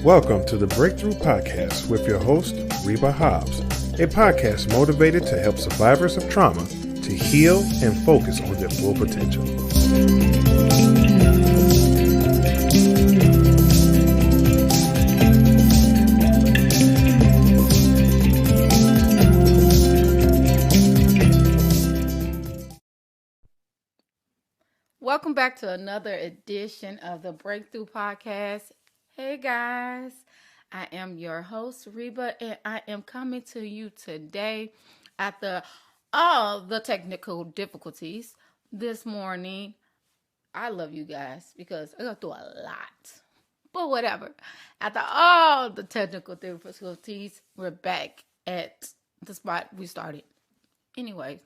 Welcome to the Breakthrough Podcast with your host, Reba Hobbs, a podcast motivated to help survivors of trauma to heal and focus on their full potential. Welcome back to another edition of the Breakthrough Podcast. Hey guys, I am your host, Reba, and I am coming to you today after all the technical difficulties this morning. I love you guys because I go through a lot, but whatever. After all the technical difficulties, we're back at the spot we started. Anyway.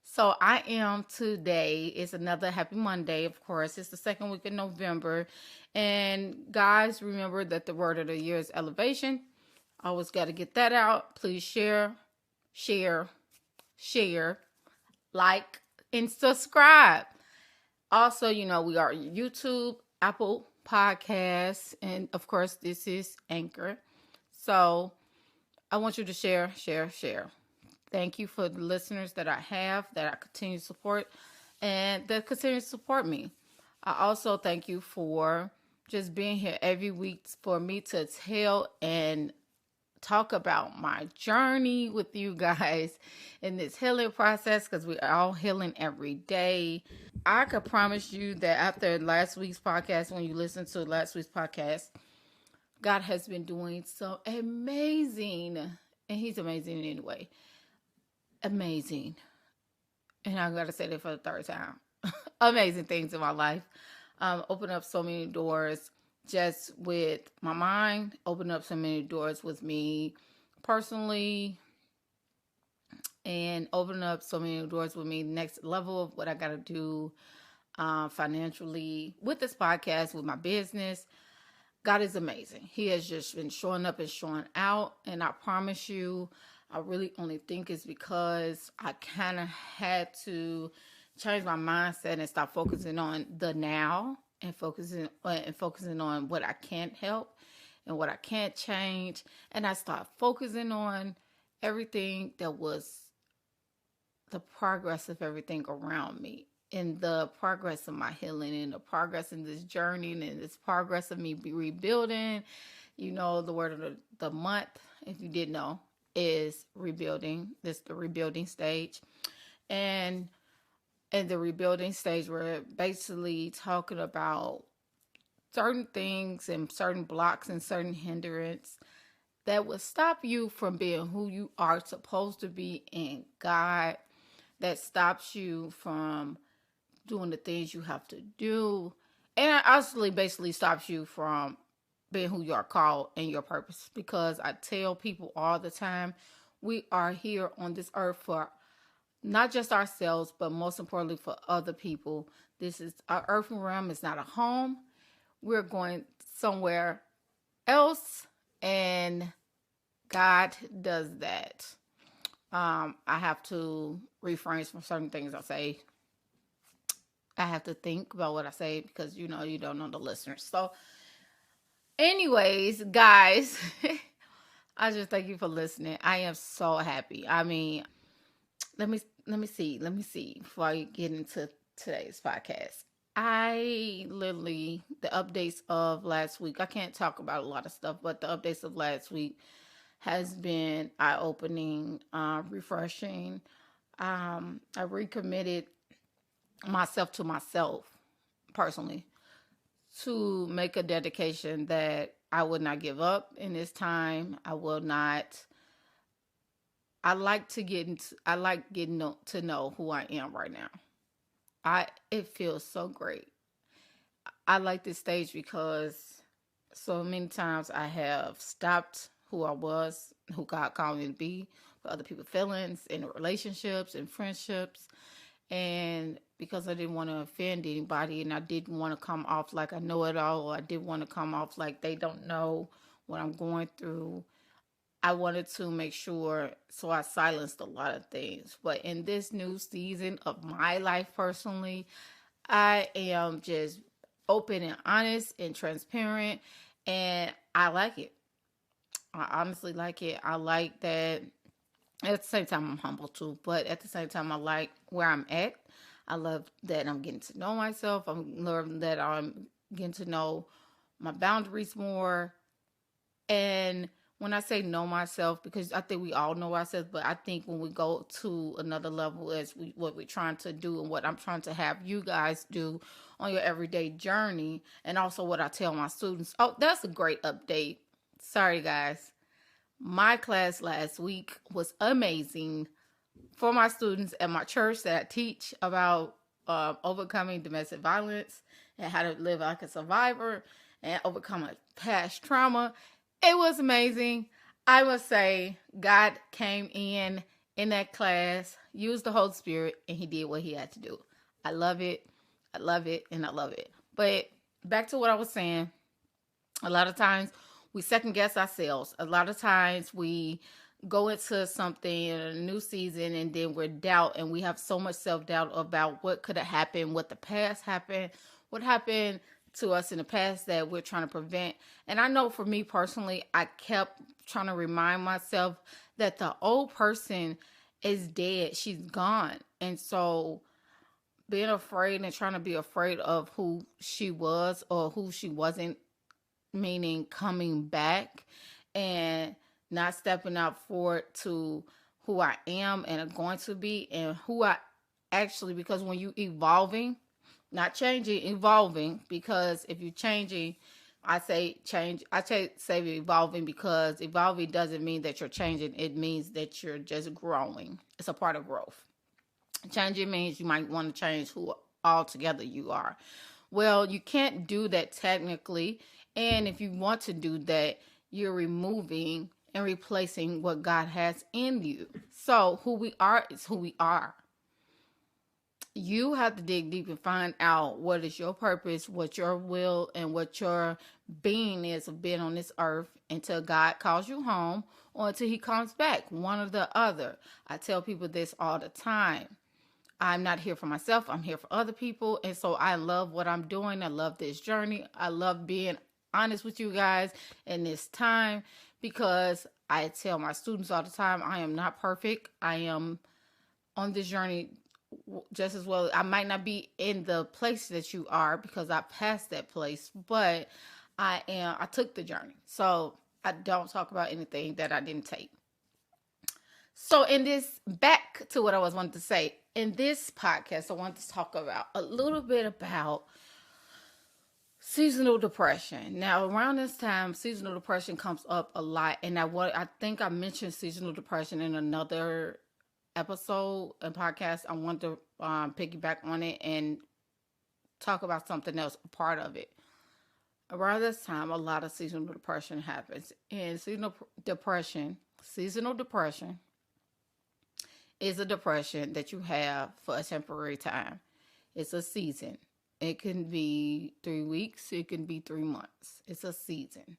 So I am today. It's another happy Monday, of course. It's the second week of November. And guys, remember that the word of the year is elevation. Always got to get that out. Please share, like, and subscribe. Also, we are YouTube, Apple Podcasts, and of course, this is Anchor. So I want you to share. Thank you for the listeners that I have, that I continue to support, and that continue to support me. I also thank you for just being here every week for me to tell and talk about my journey with you guys in this healing process, because we are all healing every day. I could promise you that after last week's podcast, when you listen to last week's podcast, God has been doing so amazing, and He's amazing anyway. Amazing. And I gotta say that for the third time. Amazing things in my life. Open up so many doors just with my mind. Open up so many doors with me personally. And open up so many doors with me next level of what I gotta do financially with this podcast, with my business. God is amazing. He has just been showing up and showing out. And I promise you, I really only think it's because I kind of had to change my mindset and stop focusing on the now and focusing on what I can't help and what I can't change. And I start focusing on everything that was the progress of everything around me, and the progress of my healing, and the progress in this journey, and this progress of me rebuilding. The word of the month, if you didn't know, is rebuilding. This is the rebuilding stage. And in the rebuilding stage, we're basically talking about certain things and certain blocks and certain hindrance that will stop you from being who you are supposed to be in God, that stops you from doing the things you have to do, and it actually basically stops you from being who you are called and your purpose. Because I tell people all the time, we are here on this earth for not just ourselves, but most importantly for other people. This is our earthly realm. It's not a home. We're going somewhere else, and God does that. I have to refrain from certain things I say. I have to think about what I say because, you don't know the listeners. So anyways, guys, I just thank you for listening. I am so happy. I mean, let me see before I get into today's podcast. The updates of last week, I can't talk about a lot of stuff, but the updates of last week has been eye-opening, refreshing. I recommitted myself to myself personally, to make a dedication that I would not give up in this time. I like getting to know who I am right now. It feels so great. I like this stage because so many times I have stopped who I was, who God called me to be, for other people's feelings, in relationships and friendships. And because I didn't want to offend anybody, and I didn't want to come off like I know it all, or I didn't want to come off like they don't know what I'm going through, I wanted to make sure, so I silenced a lot of things. But in this new season of my life personally, I am just open and honest and transparent, and I like it. I honestly like it. I like that. At the same time, I'm humble too, but at the same time, I like where I'm at. I love that I'm getting to know myself. I'm learning that I'm getting to know my boundaries more. And when I say know myself, because I think we all know ourselves, but I think when we go to another level as what we're trying to do and what I'm trying to have you guys do on your everyday journey, and also what I tell my students. Oh, that's a great update. Sorry, guys. My class last week was amazing for my students at my church that I teach about overcoming domestic violence and how to live like a survivor and overcome a past trauma. It was amazing. I must say, God came in that class, used the Holy Spirit, and he did what he had to do. I love it. I love it, and I love it. But back to what I was saying, a lot of times we second guess ourselves. A lot of times we go into something in a new season and then we're doubt, and we have so much self-doubt about what could have happened, what the past happened, what happened to us in the past that we're trying to prevent. And I know for me personally, I kept trying to remind myself that the old person is dead. She's gone. And so being afraid and trying to be afraid of who she was or who she wasn't, meaning coming back and not stepping out forward to who I am and am going to be and who I actually, because when you evolving, not changing, evolving, because if you're changing, I say change, say evolving, because evolving doesn't mean that you're changing. It means that you're just growing. It's a part of growth. Changing means you might want to change who altogether you are. Well, you can't do that technically. And if you want to do that, you're removing and replacing what God has in you. So who we are is who we are. You have to dig deep and find out what is your purpose, what your will, and what your being is of being on this earth until God calls you home or until he comes back, one or the other. I tell people this all the time. I'm not here for myself. I'm here for other people. And so I love what I'm doing. I love this journey. I love being honest with you guys in this time, because I tell my students all the time, I am not perfect. I am on this journey just as well. I might not be in the place that you are because I passed that place, but I took the journey. So I don't talk about anything that I didn't take. So back to what I was wanting to say. In this podcast, I want to talk about a little bit about seasonal depression. Now, around this time, seasonal depression comes up a lot. And I think I mentioned seasonal depression in another episode and podcast. I want to piggyback on it and talk about something else, a part of it. Around this time, a lot of seasonal depression happens. And seasonal depression is a depression that you have for a temporary time. It's a season. It can be 3 weeks. It can be 3 months. It's a season.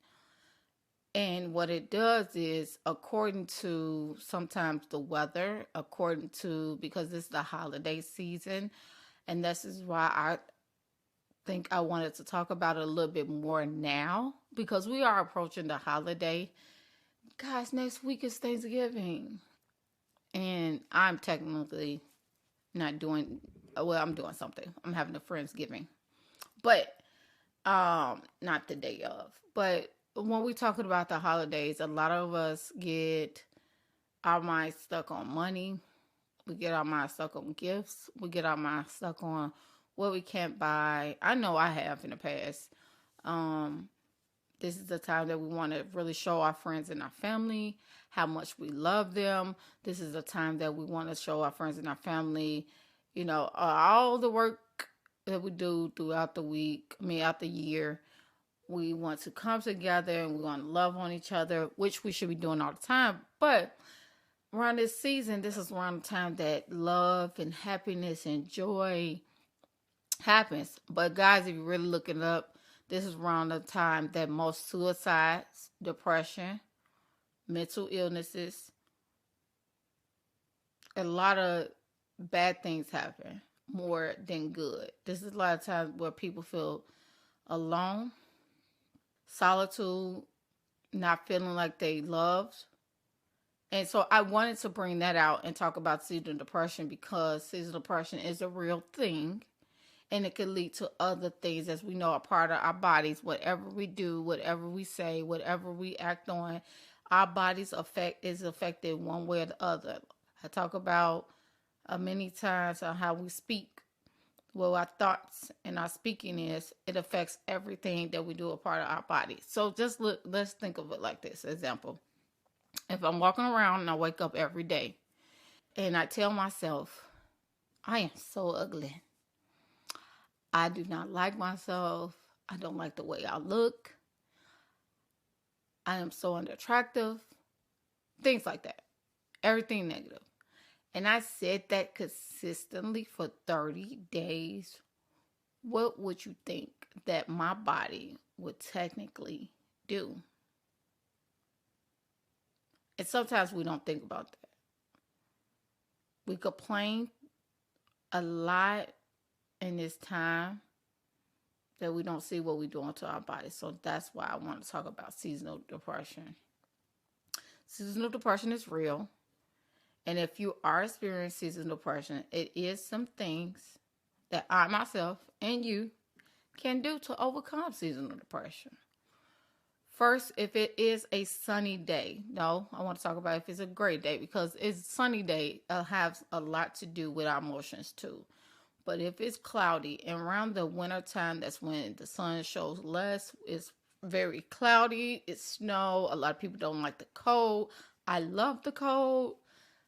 And what it does is, according to sometimes the weather, because it's the holiday season, and this is why I think I wanted to talk about it a little bit more now, because we are approaching the holiday. Guys, next week is Thanksgiving. And I'm technically not doing, well, I'm doing something. I'm having a Friendsgiving. But, not the day of. But when we're talking about the holidays, a lot of us get our minds stuck on money. We get our minds stuck on gifts. We get our minds stuck on what we can't buy. I know I have in the past. This is the time that we want to really show our friends and our family how much we love them. This is the time that we want to show our friends and our family, all the work that we do throughout the year. We want to come together and we want to love on each other, which we should be doing all the time. But around this season, this is around the time that love and happiness and joy happens. But guys, if you're really looking up, this is around the time that most suicides, depression, mental illnesses, a lot of bad things happen more than good. This is a lot of times where people feel alone, solitude, not feeling like they loved. And so I wanted to bring that out and talk about seasonal depression because seasonal depression is a real thing, and it can lead to other things, as we know, a part of our bodies. Whatever we do, whatever we say, whatever we act on, our bodies is affected one way or the other. I talk about many times on how we speak. Well, our thoughts and our speaking it affects everything that we do, a part of our body. So just look, let's think of it like this example. If I'm walking around and I wake up every day and I tell myself, I am so ugly. I do not like myself. I don't like the way I look. I am so unattractive. Things like that. Everything negative. And I said that consistently for 30 days. What would you think that my body would technically do? And sometimes we don't think about that. We complain a lot in this time that we don't see what we're doing to our body. So that's why I want to talk about seasonal depression. Seasonal depression is real. And if you are experiencing seasonal depression, it is some things that I myself and you can do to overcome seasonal depression. First, if it is a sunny day, no, I want to talk about if it's a great day, because it's sunny day has a lot to do with our emotions too. But if it's cloudy and around the winter time, that's when the sun shows less. It's very cloudy. It's snow. A lot of people don't like the cold. I love the cold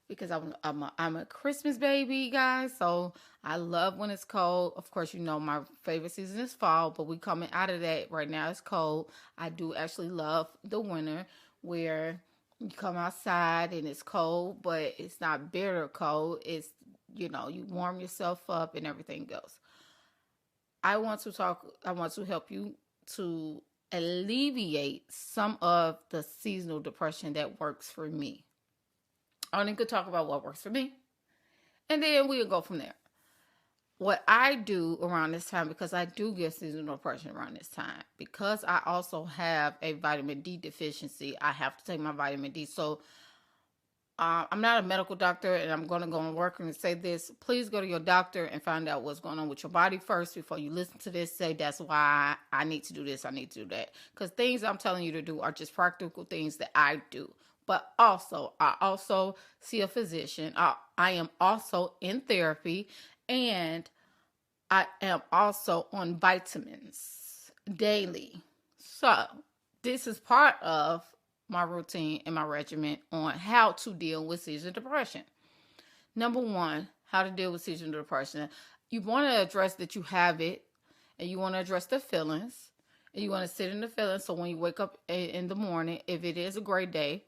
because I'm a Christmas baby, guys. So I love when it's cold. Of course, you know my favorite season is fall, but we coming out of that. Right now it's cold. I do actually love the winter where you come outside and it's cold, but it's not bitter cold. It's, you know, you warm yourself up and everything goes. I want to help you to alleviate some of the seasonal depression that works for me. I only could talk about what works for me. And then we'll go from there. What I do around this time, because I do get seasonal depression around this time, because I also have a vitamin D deficiency, I have to take my vitamin D. So I'm not a medical doctor, and I'm going to go on work and say this. Please go to your doctor and find out what's going on with your body first before you listen to this. Say, that's why I need to do this, I need to do that. Because things I'm telling you to do are just practical things that I do. But also, I also see a physician. I am also in therapy, and I am also on vitamins daily. So this is part of my routine and my regimen on how to deal with seasonal depression. Number one, how to deal with seasonal depression. You want to address that you have it, and you want to address the feelings, and you want to sit in the feelings. So when you wake up in the morning, if it is a great day,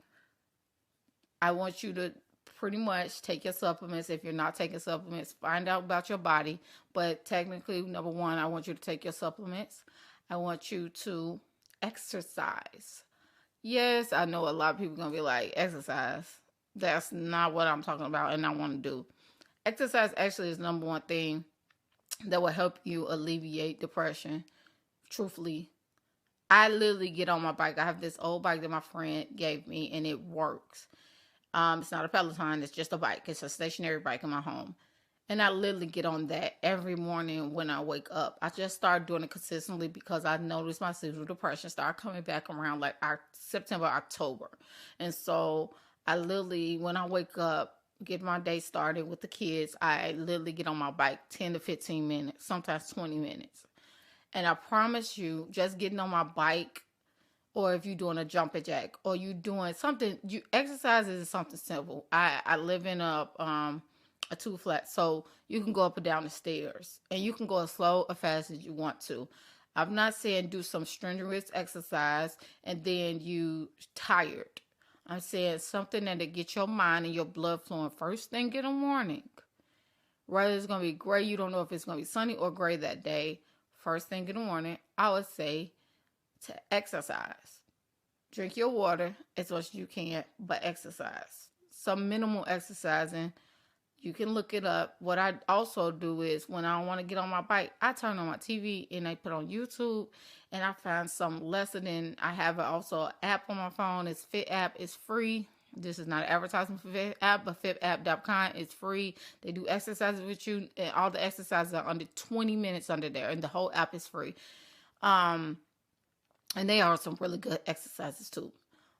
I want you to pretty much take your supplements. If you're not taking supplements, find out about your body. But technically, number one, I want you to take your supplements. I want you to exercise. Yes, I know a lot of people are going to be like, exercise. That's not what I'm talking about and I want to do. Exercise actually is the number one thing that will help you alleviate depression. Truthfully, I literally get on my bike. I have this old bike that my friend gave me, and it works. It's not a Peloton. It's just a bike. It's a stationary bike in my home. And I literally get on that every morning when I wake up. I just started doing it consistently because I noticed my seasonal depression started coming back around like September, October. And so I literally, when I wake up, get my day started with the kids, I literally get on my bike 10 to 15 minutes, sometimes 20 minutes. And I promise you, just getting on my bike, or if you're doing a jumping jack, or you doing something, exercise is something simple. I live in a 2-flat, so you can go up and down the stairs, and you can go as slow or fast as you want to. I'm not saying do some strenuous exercise and then you tired. I'm saying something that'll get your mind and your blood flowing first thing in the morning. Whether it's going to be gray, you don't know if it's going to be sunny or gray that day. First thing in the morning, I would say to exercise. Drink your water as much as you can, but exercise. Some minimal exercising, You can look it up. What I also do is when I don't want to get on my bike, I turn on my TV and I put on YouTube and I find some lesson. And I have also an app on my phone. It's Fit app. It's free. This is not an advertisement for Fit app, but fitapp.com is free. They do exercises with you, and all the exercises are under 20 minutes under there, and the whole app is free. And they are some really good exercises too.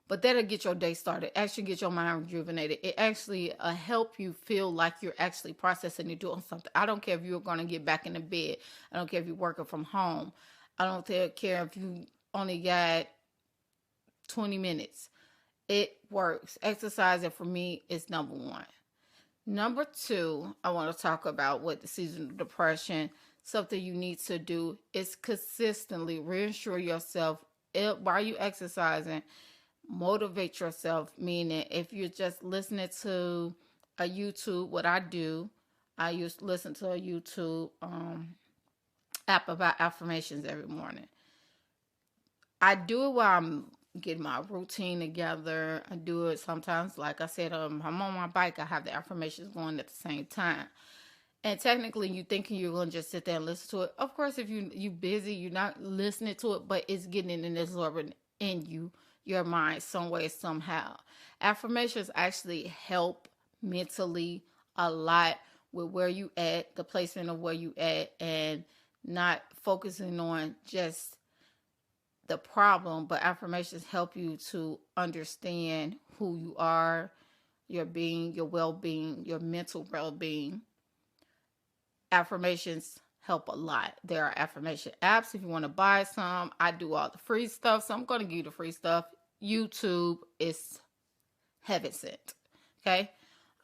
But that'll get your day started. Actually get your mind rejuvenated. It actually help you feel like you're actually processing and doing something. I don't care if you're going to get back in the bed. I don't care if you're working from home. I don't care if you only got 20 minutes. It works. Exercising for me is number one. Number two, I want to talk about with the seasonal depression. Something you need to do is consistently reassure yourself while you exercising. Motivate yourself, meaning if you're just listening to a YouTube, what I do, I used to listen to a YouTube app about affirmations every morning. I do it while I'm getting my routine together. I do it sometimes, like I said, I'm on my bike, I have the affirmations going at the same time. And technically, you thinking you're going to just sit there and listen to it. Of course, if you busy, you're not listening to it, but it's getting and absorbing in you, your mind, some way, somehow. Affirmations actually help mentally a lot with where you at, the placement of where you at, and not focusing on just the problem, but affirmations help you to understand who you are, your being, your well-being, your mental well-being. Affirmations help a lot. There are affirmation apps if you want to buy some. I do all the free stuff, so I'm going to give you the free stuff. YouTube is heaven sent. Okay?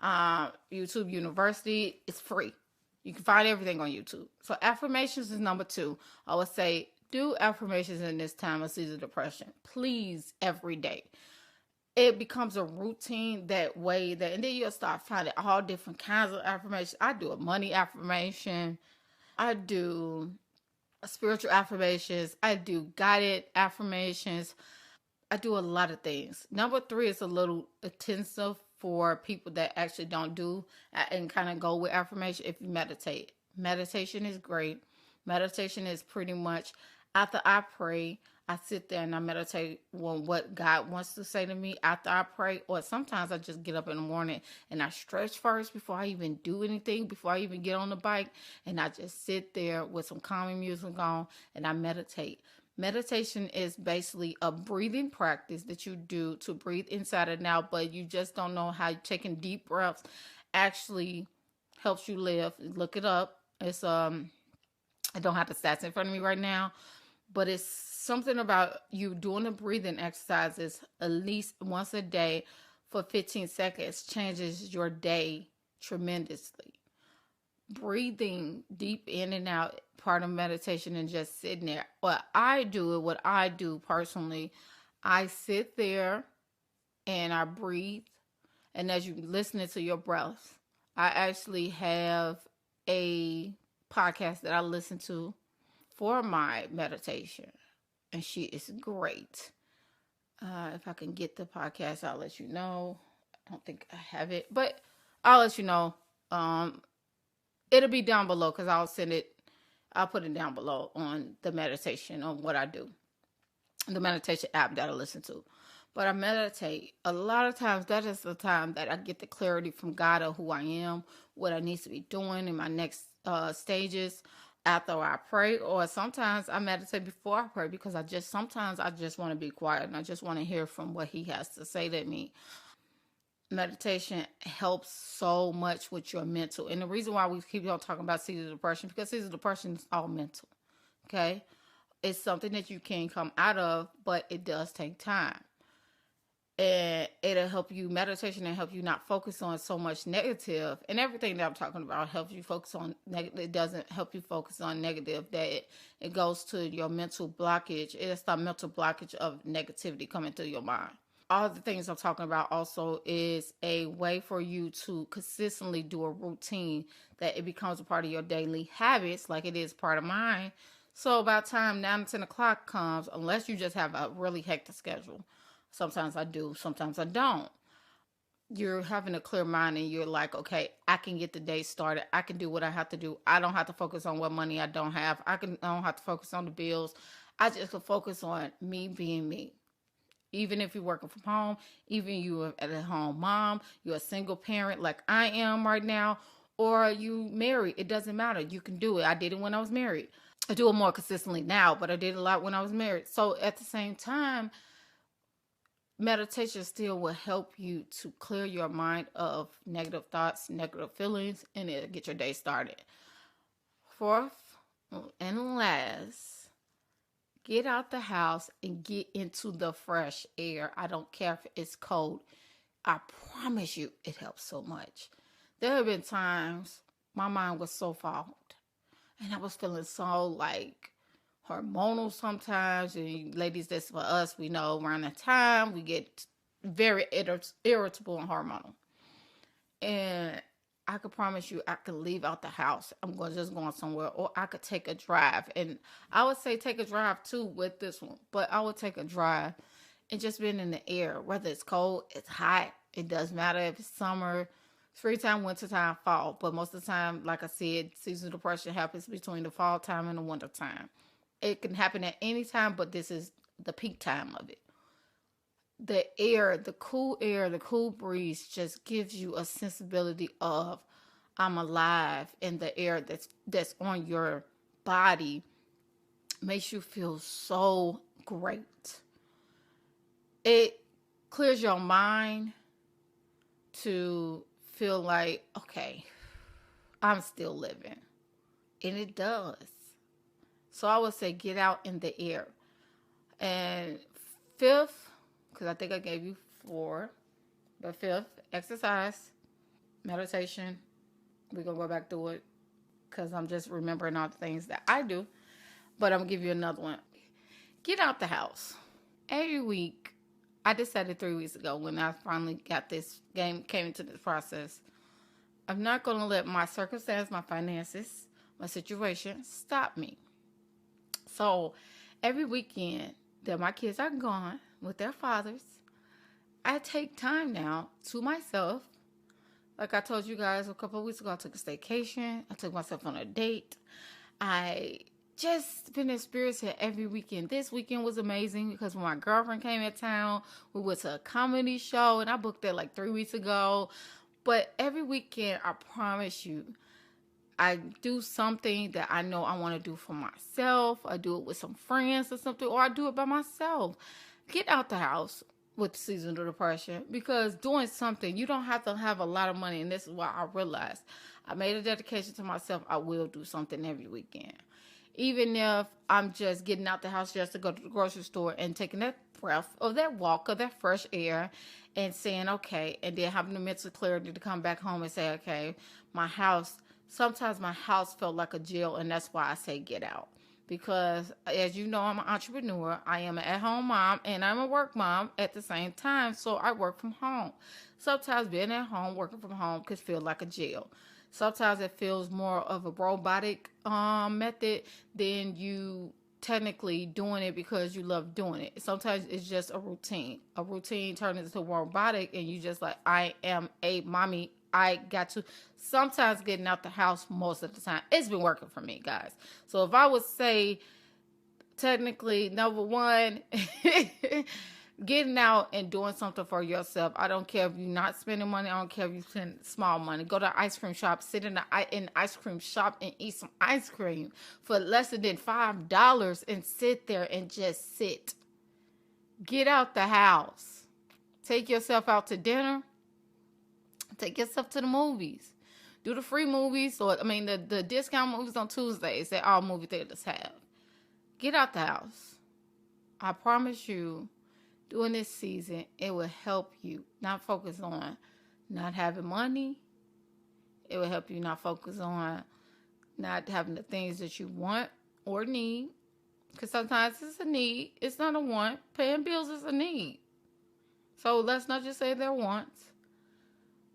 YouTube University is free. You can find everything on YouTube. So affirmations is number two. I would say do affirmations in this time of seasonal depression. Please, every day. It becomes a routine that way that, and then you'll start finding all different kinds of affirmations. I do a money affirmation. I do spiritual affirmations. I do guided affirmations. I do a lot of things. Number three is a little intensive for people that actually don't do and kind of go with affirmation. If you meditate, meditation is great. Meditation is pretty much after I pray, I sit there and I meditate on what God wants to say to me after I pray. Or sometimes I just get up in the morning and I stretch first before I even do anything, before I even get on the bike. And I just sit there with some calming music on and I meditate. Meditation is basically a breathing practice that you do to breathe inside and out, but you just don't know how taking deep breaths actually helps you live. Look it up. It's I don't have the stats in front of me right now, but it's something about you doing the breathing exercises at least once a day for 15 seconds changes your day tremendously. Breathing deep in and out, part of meditation, and just sitting there. What I do personally, I sit there and I breathe. And as you listening to your breath, I actually have a podcast that I listen to for my meditation. And she is great. If I can get the podcast, I'll let you know. I don't think I have it, but I'll let you know. It'll be down below because I'll put it down below on the meditation on what I do. The meditation app that I listen to. But I meditate. A lot of times that is the time that I get the clarity from God of who I am, what I need to be doing in my next stages after I pray. Or sometimes I meditate before I pray because sometimes I just want to be quiet and I just want to hear from what he has to say to me. Meditation helps so much with your mental. And the reason why we keep on talking about seasonal depression, because seasonal depression is all mental. Okay? It's something that you can come out of, but it does take time. And it'll help you, meditation will help you not focus on so much negative. And everything that I'm talking about helps you focus on negative. It doesn't help you focus on negative. That it goes to your mental blockage. It's the mental blockage of negativity coming through your mind. All the things I'm talking about also is a way for you to consistently do a routine that it becomes a part of your daily habits, like it is part of mine. So by the time 9 to 10 o'clock comes, unless you just have a really hectic schedule, sometimes I do, sometimes I don't. you're having a clear mind and you're like, okay, I can get the day started. I can do what I have to do. I don't have to focus on what money I don't have. I don't have to focus on the bills. I just can focus on me being me. Even if you're working from home, even you at a home mom, you're a single parent like I am right now, or you married, it doesn't matter. You can do it. I did it when I was married. I do it more consistently now, but I did a lot when I was married. So at the same time, meditation still will help you to clear your mind of negative thoughts, negative feelings, and it'll get your day started. Fourth and last, get out the house and get into the fresh air. I don't care if it's cold. I promise you it helps so much. There have been times my mind was so fogged and I was feeling so like hormonal sometimes. And ladies, that's for us. We know around that time we get very irritable and hormonal. And I could promise you I could leave out the house. I'm just going somewhere, or I could take a drive. And I would say take a drive too with this one, but I would take a drive and just being in the air, whether it's cold, it's hot. It doesn't matter if it's summer, springtime, wintertime, fall. But most of the time, like I said, seasonal depression happens between the fall time and the winter time. It can happen at any time, but this is the peak time of it. The air, the cool breeze just gives you a sensibility of I'm alive, and the air that's on your body makes you feel so great. It clears your mind to feel like, okay, I'm still living. And it does. So I would say get out in the air. And fifth, because I think I gave you 4, but fifth, exercise, meditation. We're going to go back to it because I'm just remembering all the things that I do. But I'm going to give you another one. Get out the house. Every week, I decided 3 weeks ago when I finally got this came into this process. I'm not going to let my circumstance, my finances, my situation stop me. So every weekend that my kids are gone with their fathers, I take time now to myself. Like I told you guys a couple of weeks ago, I took a staycation. I took myself on a date. I just been experiencing every weekend. This weekend was amazing because when my girlfriend came in town, we went to a comedy show, and I booked that like 3 weeks ago. But every weekend, I promise you, I do something that I know I want to do for myself. I do it with some friends or something, or I do it by myself. Get out the house with seasonal depression, because doing something, you don't have to have a lot of money. And this is why I realized I made a dedication to myself. I will do something every weekend. Even if I'm just getting out the house just to go to the grocery store and taking that breath of that walk of that fresh air and saying, okay, and then having the mental clarity to come back home and say, okay, sometimes my house felt like a jail, and that's why I say get out. Because as you know, I'm an entrepreneur. I am an at-home mom and I'm a work mom at the same time. So I work from home. Sometimes being at home, working from home could feel like a jail. Sometimes it feels more of a robotic method than you technically doing it because you love doing it. Sometimes it's just a routine. A routine turns into robotic, and you just like, I am a mommy. I got to. Sometimes getting out the house most of the time, it's been working for me, guys. So if I would say technically number one, getting out and doing something for yourself. I don't care if you're not spending money. I don't care if you spend small money. Go to an ice cream shop, sit in an ice cream shop and eat some ice cream for less than $5 and sit there and just sit. Get out the house. Take yourself out to dinner. Take yourself to the movies. Do the free movies, or the discount movies on Tuesdays that all movie theaters have. Get out the house. I promise you, during this season, it will help you not focus on not having money. It will help you not focus on not having the things that you want or need. Because sometimes it's a need. It's not a want. Paying bills is a need. So let's not just say they're wants.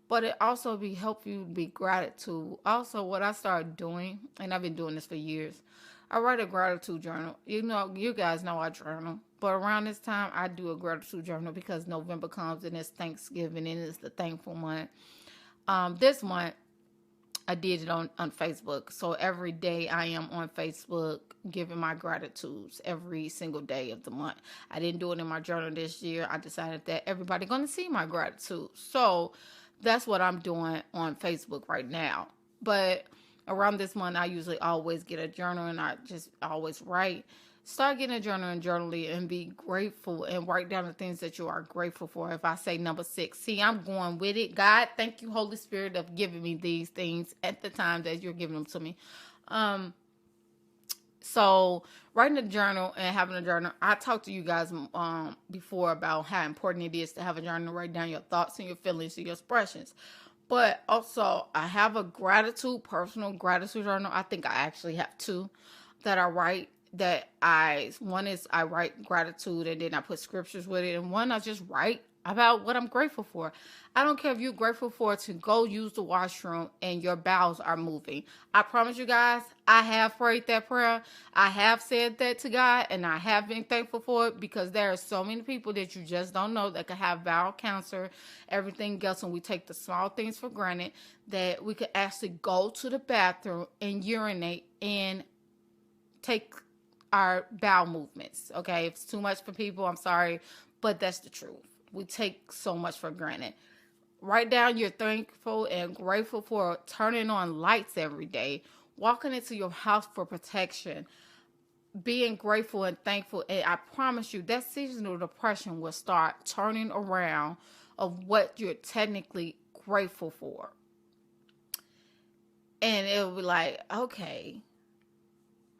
But it also help you be gratitude. Also, what I started doing, and I've been doing this for years, I write a gratitude journal. You guys know I journal. But around this time, I do a gratitude journal because November comes and it's Thanksgiving and it's the thankful month. This month, I did it on Facebook. So every day I am on Facebook giving my gratitudes every single day of the month. I didn't do it in my journal this year. I decided that everybody's going to see my gratitude. So that's what I'm doing on Facebook right now. But around this month, I usually always get a journal and I just always write. Start getting a journal and journaling and be grateful and write down the things that you are grateful for. If I say number 6, see, I'm going with it. God, thank you, Holy Spirit, of giving me these things at the time that you're giving them to me. So writing a journal and having a journal, I talked to you guys before about how important it is to have a journal to write down your thoughts and your feelings and your expressions. But also, I have a personal gratitude journal. I think I actually have 2 that I write. One is I write gratitude and then I put scriptures with it. And one I just write about what I'm grateful for. I don't care if you're grateful for to go use the washroom and your bowels are moving. I promise you guys, I have prayed that prayer. I have said that to God and I have been thankful for it because there are so many people that you just don't know that could have bowel cancer, everything else, and we take the small things for granted that we could actually go to the bathroom and urinate and take our bowel movements. Okay, if it's too much for people, I'm sorry, but that's the truth. We take so much for granted. Write down you're thankful and grateful for turning on lights every day, walking into your house for protection, being grateful and thankful. And I promise you that seasonal depression will start turning around of what you're technically grateful for. And it'll be like, okay,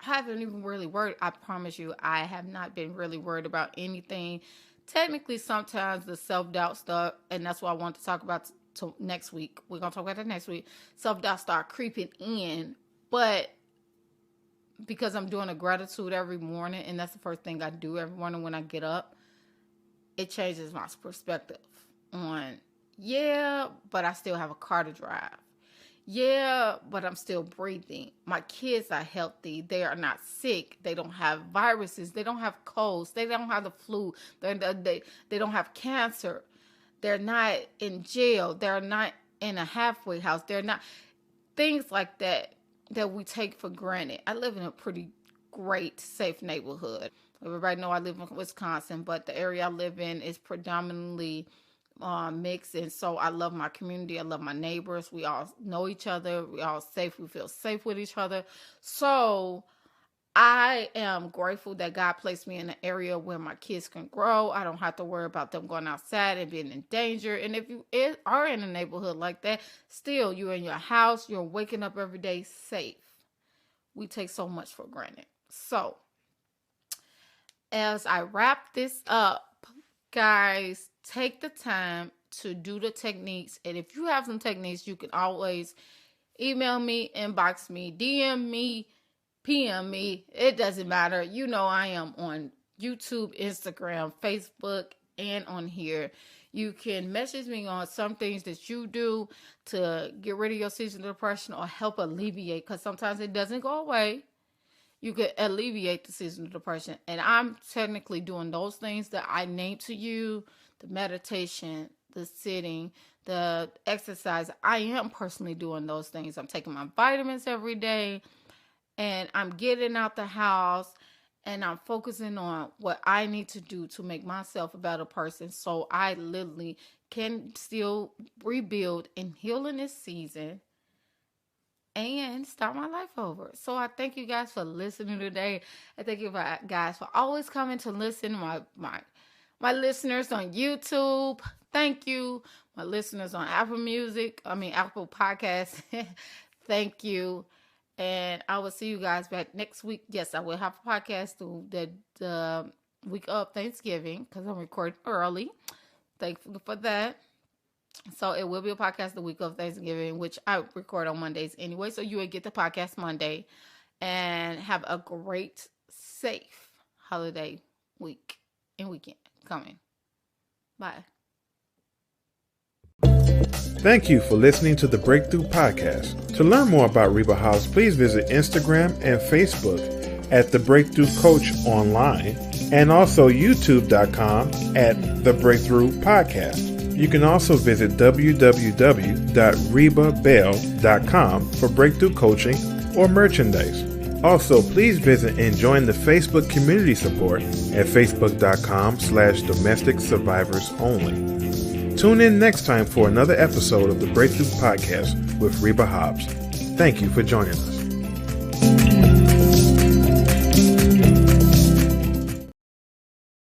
I haven't even really worried. I promise you, I have not been really worried about anything. Technically, sometimes the self-doubt stuff, and that's what I want to talk about next week. We're going to talk about that next week. Self-doubt start creeping in, but because I'm doing a gratitude every morning, and that's the first thing I do every morning when I get up, it changes my perspective on, yeah, but I still have a car to drive. Yeah, but I'm still breathing. My kids are healthy. They are not sick. They don't have viruses. They don't have colds. They don't have the flu. They don't have cancer. They're not in jail. They're not in a halfway house. They're not things like that we take for granted. I live in a pretty great, safe neighborhood. Everybody know I live in Wisconsin, but the area I live in is predominantly mixed, and so I love my community. I love my neighbors. We all know each other. We all safe. We feel safe with each other. So I am grateful that God placed me in an area where my kids can grow. I don't have to worry about them going outside and being in danger. And if you are in a neighborhood like that, still you're in your house. You're waking up every day safe. We take so much for granted. So as I wrap this up, guys, take the time to do the techniques. And if you have some techniques, you can always email me, inbox me, DM me, PM me. It doesn't matter. You know I am on YouTube, Instagram, Facebook, and on here. You can message me on some things that you do to get rid of your seasonal depression or help alleviate, because sometimes it doesn't go away. You could alleviate the seasonal depression. And I'm technically doing those things that I named to you, the meditation, the sitting, the exercise. I am personally doing those things. I'm taking my vitamins every day and I'm getting out the house and I'm focusing on what I need to do to make myself a better person so I literally can still rebuild and heal in this season and start my life over. So I thank you guys for listening today. I thank you guys for always coming to listen. My listeners on YouTube, thank you. My listeners on Apple Podcasts, thank you. And I will see you guys back next week. Yes, I will have a podcast through the week of Thanksgiving because I'm recording early. Thankful for that. So it will be a podcast the week of Thanksgiving, which I record on Mondays anyway. So you will get the podcast Monday. And have a great, safe holiday week and weekend coming. Bye. Thank you for listening to the Breakthrough Podcast. To learn more about Reba Hobbs, please visit Instagram and Facebook at The Breakthrough Coach Online and also youtube.com at The Breakthrough Podcast. You can also visit www.rebabell.com for breakthrough coaching or merchandise. Also, please visit and join the Facebook community support at facebook.com/domestic survivors only. Tune in next time for another episode of the Breakthrough Podcast with Reba Hobbs. Thank you for joining us.